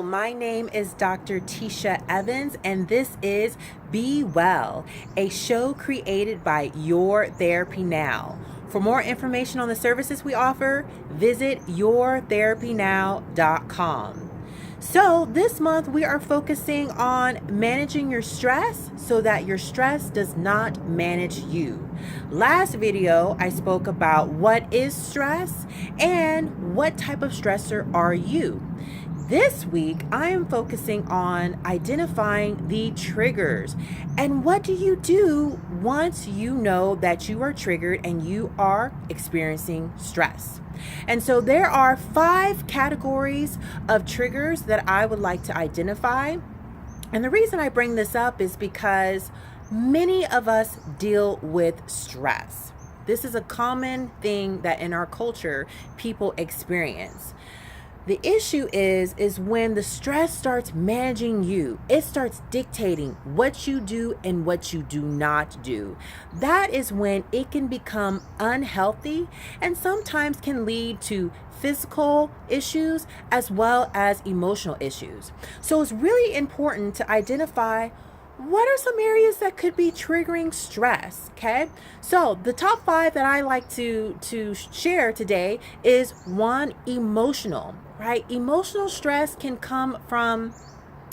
Hello, my name is Dr. Tisha Evans, and this is Be Well, a show created by Your Therapy Now. For more information on the services we offer, visit yourtherapynow.com. So, this month we are focusing on managing your stress so that your stress does not manage you. Last video, I spoke about what is stress and what type of stressor are you. This week, I am focusing on identifying the triggers. And what do you do once you know that you are triggered and you are experiencing stress? And so there are 5 categories of triggers that I would like to identify. And the reason I bring this up is because many of us deal with stress. This is a common thing that in our culture people experience. The issue is when the stress starts managing you, it starts dictating what you do and what you do not do. That is when it can become unhealthy and sometimes can lead to physical issues as well as emotional issues. So it's really important to identify what are some areas that could be triggering stress, okay? So the top 5 that I like to share today is 1, emotional, right? Emotional stress can come from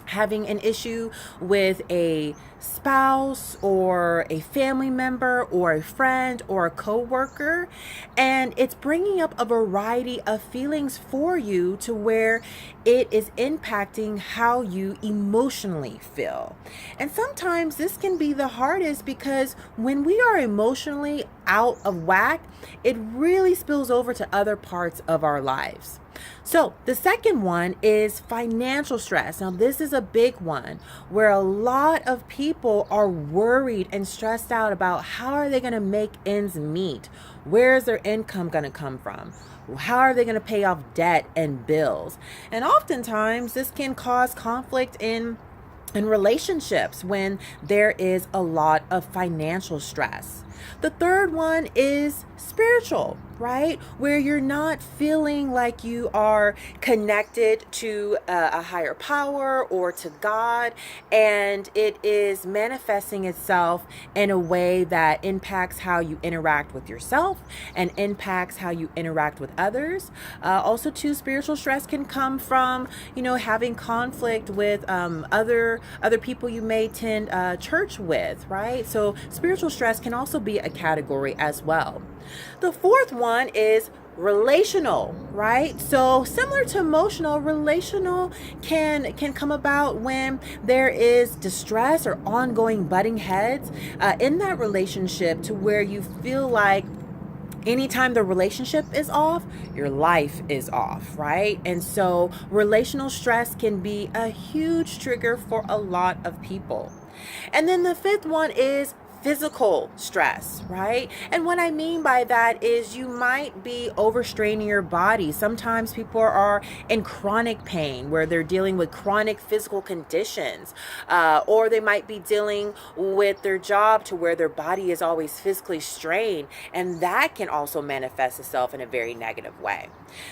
having an issue with a spouse or a family member or a friend or a coworker, and it's bringing up a variety of feelings for you to where it is impacting how you emotionally feel. And sometimes this can be the hardest because when we are emotionally out of whack, it really spills over to other parts of our lives. So the second one is financial stress. Now, this is a big one where a lot of people are worried and stressed out about how are they going to make ends meet? Where is their income going to come from? How are they going to pay off debt and bills? And oftentimes this can cause conflict in relationships when there is a lot of financial stress. The third one is spiritual, right? Where you're not feeling like you are connected to a higher power or to God, and it is manifesting itself in a way that impacts how you interact with yourself and impacts how you interact with others. Also, too, spiritual stress can come from, having conflict with other people you may attend church with, right? So spiritual stress can also be a category as well. The fourth one is relational, right? So similar to emotional, relational can come about when there is distress or ongoing butting heads in that relationship to where you feel like anytime the relationship is off, your life is off, right? And so relational stress can be a huge trigger for a lot of people. And then the fifth one is physical stress, right? And what I mean by that is you might be overstraining your body. Sometimes people are in chronic pain where they're dealing with chronic physical conditions, or they might be dealing with their job to where their body is always physically strained, and that can also manifest itself in a very negative way.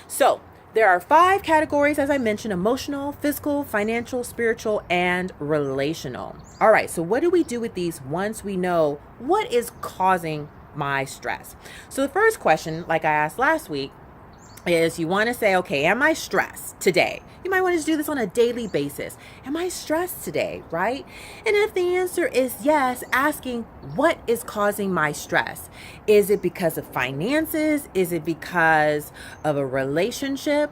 So there are 5 categories, as I mentioned: emotional, physical, financial, spiritual, and relational. All right, so what do we do with these once we know what is causing my stress? So the first question, like I asked last week, is you want to say, okay, am I stressed today? You might want to do this on a daily basis. Am I stressed today, right? And if the answer is yes, asking what is causing my stress? Is it because of finances? Is it because of a relationship?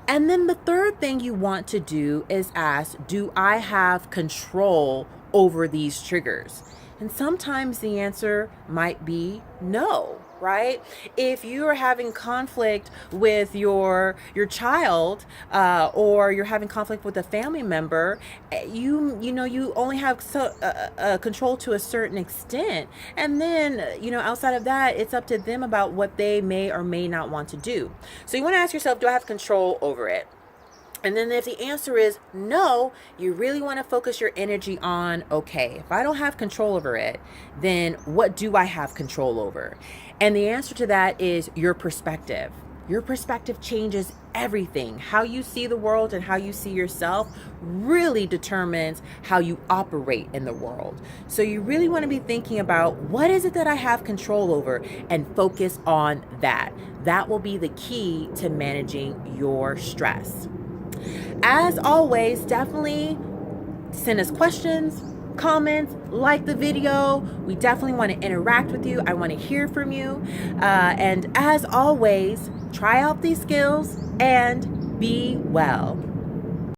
And then the third thing you want to do is ask, do I have control over these triggers? And sometimes the answer might be no, right? If you are having conflict with your child, or you're having conflict with a family member, you only have control to a certain extent, and then outside of that, it's up to them about what they may or may not want to do. So you want to ask yourself, do I have control over it? And then if the answer is no, you really want to focus your energy on, okay, if I don't have control over it, then what do I have control over? And the answer to that is your perspective. Your perspective changes everything. How you see the world and how you see yourself really determines how you operate in the world. So you really want to be thinking about, what is it that I have control over, and focus on that. That will be the key to managing your stress. As always, definitely send us questions, comments, like the video. We definitely want to interact with you. I want to hear from you. And as always, try out these skills and be well.